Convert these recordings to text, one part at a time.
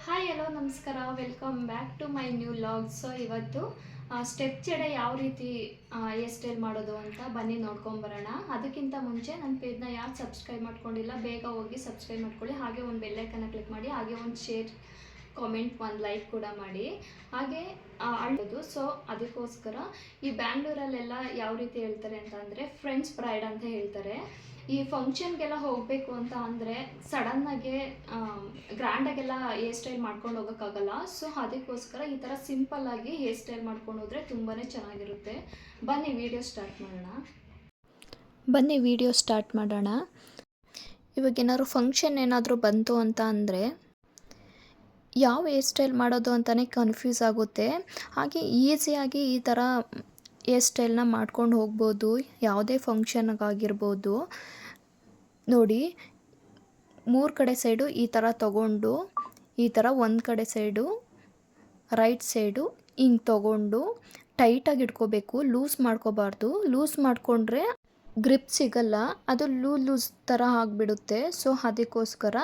Hi hello ನಮಸ್ಕಾರ, welcome back to my new log. So ಇವತ್ತು step ಜಡೆ ಯಾವ ರೀತಿ ಹೇರ್ ಸ್ಟೈಲ್ ಮಾಡೋದು ಅಂತ ಬನ್ನಿ ನೋಡ್ಕೊಂಬರೋಣ. ಅದಕ್ಕಿಂತ ಮುಂಚೆ ನನ್ನ ಪೇಜ್ನ ಯಾರು ಸಬ್ಸ್ಕ್ರೈಬ್ ಮಾಡ್ಕೊಂಡಿಲ್ಲ ಬೇಗ ಹೋಗಿ ಸಬ್ಸ್ಕ್ರೈಬ್ ಮಾಡ್ಕೊಳ್ಳಿ. ಹಾಗೆ ಒಂದು ಬೆಲ್ಲೈಕನ್ನ ಕ್ಲಿಕ್ ಮಾಡಿ, ಹಾಗೆ ಒಂದು ಶೇರ್, ಕಾಮೆಂಟ್, ಒಂದು ಲೈಕ್ ಕೂಡ ಮಾಡಿ. ಹಾಗೆ ಅಳ್ಳೋದು. ಸೊ ಅದಕ್ಕೋಸ್ಕರ ಈ ಬ್ಯಾಂಗ್ಳೂರಲ್ಲೆಲ್ಲ ಯಾವ ರೀತಿ ಹೇಳ್ತಾರೆ ಅಂತ ಅಂದರೆ ಫ್ರೆಂಡ್ಸ್ ಬ್ರೈಡ್ ಅಂತ ಹೇಳ್ತಾರೆ. ಈ ಫಂಕ್ಷನ್ಗೆಲ್ಲ ಹೋಗಬೇಕು ಅಂತ ಅಂದರೆ ಸಡನ್ನಾಗೆ ಗ್ರ್ಯಾಂಡಾಗೆಲ್ಲ ಹೇರ್ ಸ್ಟೈಲ್ ಮಾಡ್ಕೊಂಡು ಹೋಗೋಕ್ಕಾಗಲ್ಲ. ಸೊ ಅದಕ್ಕೋಸ್ಕರ ಈ ಥರ ಸಿಂಪಲ್ಲಾಗಿ ಹೇರ್ ಸ್ಟೈಲ್ ಮಾಡ್ಕೊಂಡು ಹೋದರೆ ತುಂಬಾ ಚೆನ್ನಾಗಿರುತ್ತೆ. ಬನ್ನಿ ವಿಡಿಯೋ ಸ್ಟಾರ್ಟ್ ಮಾಡೋಣ. ಇವಾಗ ಏನಾದ್ರು ಫಂಕ್ಷನ್ ಏನಾದರೂ ಬಂತು ಅಂತ ಅಂದರೆ ಯಾವ ಹೇರ್ ಸ್ಟೈಲ್ ಮಾಡೋದು ಅಂತಲೇ ಕನ್ಫ್ಯೂಸ್ ಆಗುತ್ತೆ. ಹಾಗೆ ಈಸಿಯಾಗಿ ಈ ಥರ ಹೇರ್ ಸ್ಟೈಲ್ನ ಮಾಡ್ಕೊಂಡು ಹೋಗ್ಬೋದು, ಯಾವುದೇ ಫಂಕ್ಷನ್ಗಾಗಿರ್ಬೋದು. ನೋಡಿ, 3 ಕಡೆ ಸೈಡು ಈ ಥರ ತಗೊಂಡು, ಈ ಥರ ಒಂದು ಕಡೆ ಸೈಡು ರೈಟ್ ಸೈಡು ಹಿಂಗೆ ತಗೊಂಡು ಟೈಟಾಗಿ ಇಟ್ಕೋಬೇಕು. ಲೂಸ್ ಮಾಡ್ಕೋಬಾರ್ದು. ಲೂಸ್ ಮಾಡಿಕೊಂಡ್ರೆ ಗ್ರಿಪ್ ಸಿಗಲ್ಲ, ಅದು ಲೂಸ್ ಥರ ಆಗಿಬಿಡುತ್ತೆ. ಸೊ ಅದಕ್ಕೋಸ್ಕರ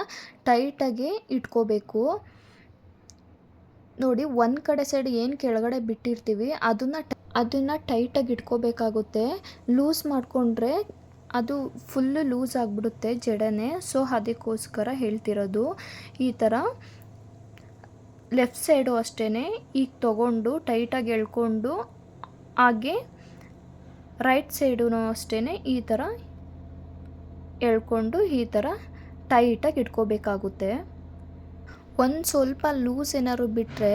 ಟೈಟಾಗಿ ಇಟ್ಕೋಬೇಕು. ನೋಡಿ, ಒಂದು ಕಡೆ ಸೈಡ್ ಏನು ಕೆಳಗಡೆ ಬಿಟ್ಟಿರ್ತೀವಿ ಅದನ್ನು ಟೈಟಾಗಿ ಇಟ್ಕೋಬೇಕಾಗುತ್ತೆ. ಲೂಸ್ ಮಾಡಿಕೊಂಡ್ರೆ ಅದು ಫುಲ್ಲು ಲೂಸ್ ಆಗಿಬಿಡುತ್ತೆ ಜಡೆನೇ. ಸೊ ಅದಕ್ಕೋಸ್ಕರ ಹೇಳ್ತಿರೋದು. ಈ ಥರ ಲೆಫ್ಟ್ ಸೈಡು ಅಷ್ಟೇ ಈಗ ತೊಗೊಂಡು ಟೈಟಾಗಿ ಎಳ್ಕೊಂಡು, ಹಾಗೆ ರೈಟ್ ಸೈಡು ಅಷ್ಟೇ ಈ ಥರ ಎಳ್ಕೊಂಡು ಈ ಥರ ಟೈಟಾಗಿ ಇಟ್ಕೋಬೇಕಾಗುತ್ತೆ. ಒಂದು ಸ್ವಲ್ಪ ಲೂಸ್ ಏನಾದ್ರು ಬಿಟ್ಟರೆ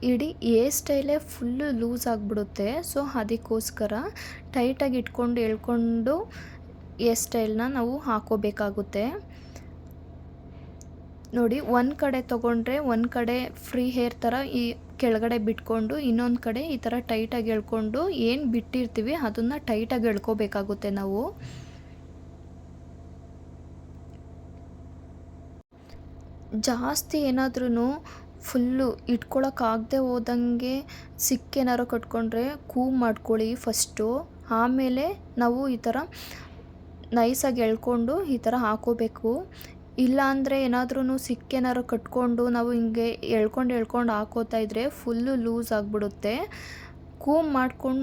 ಇಡೀ ಹೇರ್ ಸ್ಟೈಲೇ ಫುಲ್ಲು ಲೂಸ್ ಆಗಿಬಿಡುತ್ತೆ. ಸೊ ಅದಕ್ಕೋಸ್ಕರ ಟೈಟಾಗಿ ಇಟ್ಕೊಂಡು ಎಳ್ಕೊಂಡು ಹೇರ್ ಸ್ಟೈಲ್ನ ನಾವು ಹಾಕೋಬೇಕಾಗುತ್ತೆ. ನೋಡಿ, ಒಂದು ಕಡೆ ತೊಗೊಂಡ್ರೆ ಒಂದು ಕಡೆ ಫ್ರೀ ಹೇರ್ ಥರ ಈ ಕೆಳಗಡೆ ಬಿಟ್ಕೊಂಡು, ಇನ್ನೊಂದು ಕಡೆ ಈ ಥರ ಟೈಟಾಗಿ ಎಳ್ಕೊಂಡು ಏನು ಬಿಟ್ಟಿರ್ತೀವಿ ಅದನ್ನು ಟೈಟಾಗಿ ಎಳ್ಕೋಬೇಕಾಗುತ್ತೆ ನಾವು. ಜಾಸ್ತಿ ಏನಾದ್ರೂ ಫುಲ್ಲು ಇಟ್ಕೊಳಕ್ಕಾಗದೆ ಹೋದಂಗೆ ಸಿಕ್ಕೇನಾರು ಕಟ್ಕೊಂಡ್ರೆ ಕೂಮ್ ಮಾಡ್ಕೊಳ್ಳಿ ಫಸ್ಟು. ಆಮೇಲೆ ನಾವು ಈ ಥರ ನೈಸಾಗಿ ಎಳ್ಕೊಂಡು ಈ ಥರ ಹಾಕೋಬೇಕು. ಇಲ್ಲಾಂದರೆ ಏನಾದ್ರೂ ಸಿಕ್ಕೇನಾರು ಕಟ್ಕೊಂಡು ನಾವು ಹಿಂಗೆ ಎಳ್ಕೊಂಡು ಹಾಕೋತಾ ಇದ್ದರೆ ಫುಲ್ಲು ಲೂಸ್ ಆಗಿಬಿಡುತ್ತೆ. ಕೂಮ್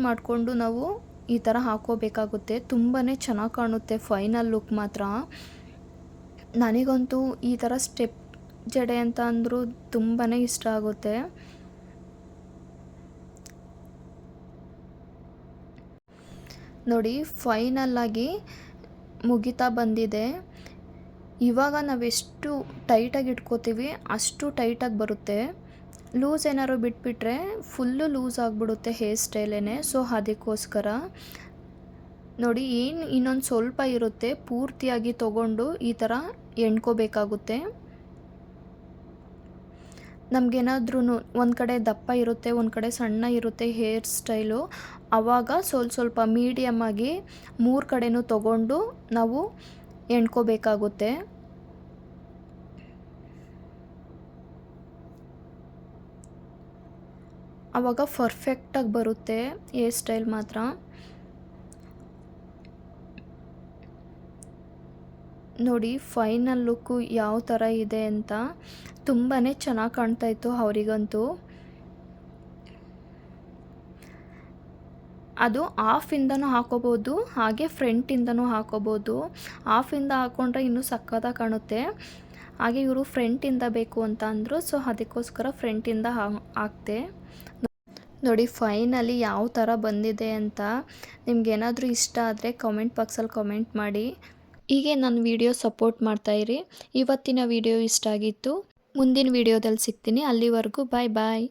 ಮಾಡಿಕೊಂಡು ನಾವು ಈ ಥರ ಹಾಕೋಬೇಕಾಗುತ್ತೆ. ತುಂಬಾ ಚೆನ್ನಾಗಿ ಕಾಣುತ್ತೆ ಫೈನಲ್ ಲುಕ್ ಮಾತ್ರ. ನನಗಂತೂ ಈ ಥರ ಸ್ಟೆಪ್ ಜಡೆ ಅಂತ ಅಂದರೂ ತುಂಬಾ ಇಷ್ಟ ಆಗುತ್ತೆ. ನೋಡಿ, ಫೈನಲ್ಲಾಗಿ ಮುಗಿತಾ ಬಂದಿದೆ. ಇವಾಗ ನಾವೆಷ್ಟು ಟೈಟಾಗಿ ಇಟ್ಕೋತೀವಿ ಅಷ್ಟು ಟೈಟಾಗಿ ಬರುತ್ತೆ. ಲೂಸ್ ಏನಾದ್ರು ಬಿಟ್ಬಿಟ್ರೆ ಫುಲ್ಲು ಲೂಸ್ ಆಗಿಬಿಡುತ್ತೆ ಹೇರ್ ಸ್ಟೈಲೇ. ಸೊ ಅದಕ್ಕೋಸ್ಕರ ನೋಡಿ, ಏನು ಇನ್ನೊಂದು ಸ್ವಲ್ಪ ಇರುತ್ತೆ ಪೂರ್ತಿಯಾಗಿ ತೊಗೊಂಡು ಈ ಥರ ಎಣ್ಕೋಬೇಕಾಗುತ್ತೆ. ನಮಗೇನಾದ್ರೂ ಒಂದು ಕಡೆ ದಪ್ಪ ಇರುತ್ತೆ, ಒಂದು ಕಡೆ ಸಣ್ಣ ಇರುತ್ತೆ ಹೇರ್ ಸ್ಟೈಲು. ಆವಾಗ ಸ್ವಲ್ಪ ಮೀಡಿಯಮ್ಮಾಗಿ 3 ಕಡೆನೂ ತೊಗೊಂಡು ನಾವು ಎಣ್ಕೋಬೇಕಾಗುತ್ತೆ. ಆವಾಗ ಪರ್ಫೆಕ್ಟಾಗಿ ಬರುತ್ತೆ ಹೇರ್ ಸ್ಟೈಲ್ ಮಾತ್ರ. ನೋಡಿ, ಫೈನಲ್ ಲುಕ್ಕು ಯಾವ ಥರ ಇದೆ ಅಂತ. ತುಂಬಾ ಚೆನ್ನಾಗಿ ಕಾಣ್ತಾಯಿತ್ತು ಅವರಿಗಂತೂ. ಅದು ಹಾಫಿಂದನೂ ಹಾಕೋಬೋದು, ಹಾಗೆ ಫ್ರಂಟಿಂದನೂ ಹಾಕೋಬೋದು. ಹಾಫಿಂದ ಹಾಕ್ಕೊಂಡ್ರೆ ಇನ್ನೂ ಸಕ್ಕತ್ತಾಗಿ ಕಾಣುತ್ತೆ. ಹಾಗೆ ಇವರು ಫ್ರಂಟಿಂದ ಬೇಕು ಅಂತ ಅಂದರು. ಸೊ ಅದಕ್ಕೋಸ್ಕರ ಫ್ರಂಟಿಂದ ಹಾಕ್ತೆ. ನೋಡಿ, ಫೈನಲಿ ಯಾವ ಥರ ಬಂದಿದೆ ಅಂತ. ನಿಮ್ಗೇನಾದರೂ ಇಷ್ಟ ಆದರೆ ಕಾಮೆಂಟ್ ಬಾಕ್ಸಲ್ಲಿ ಕಾಮೆಂಟ್ ಮಾಡಿ. ಹೀಗೆ ನನ್ನ ವಿಡಿಯೋ ಸಪೋರ್ಟ್ ಮಾಡ್ತಾಯಿರಿ. ಇವತ್ತಿನ ವಿಡಿಯೋ ಇಷ್ಟ ಆಗಿತ್ತು. ಮುಂದಿನ ವಿಡಿಯೋದಲ್ಲಿ ಸಿಗ್ತೀನಿ. ಅಲ್ಲಿವರೆಗೂ ಬಾಯ್.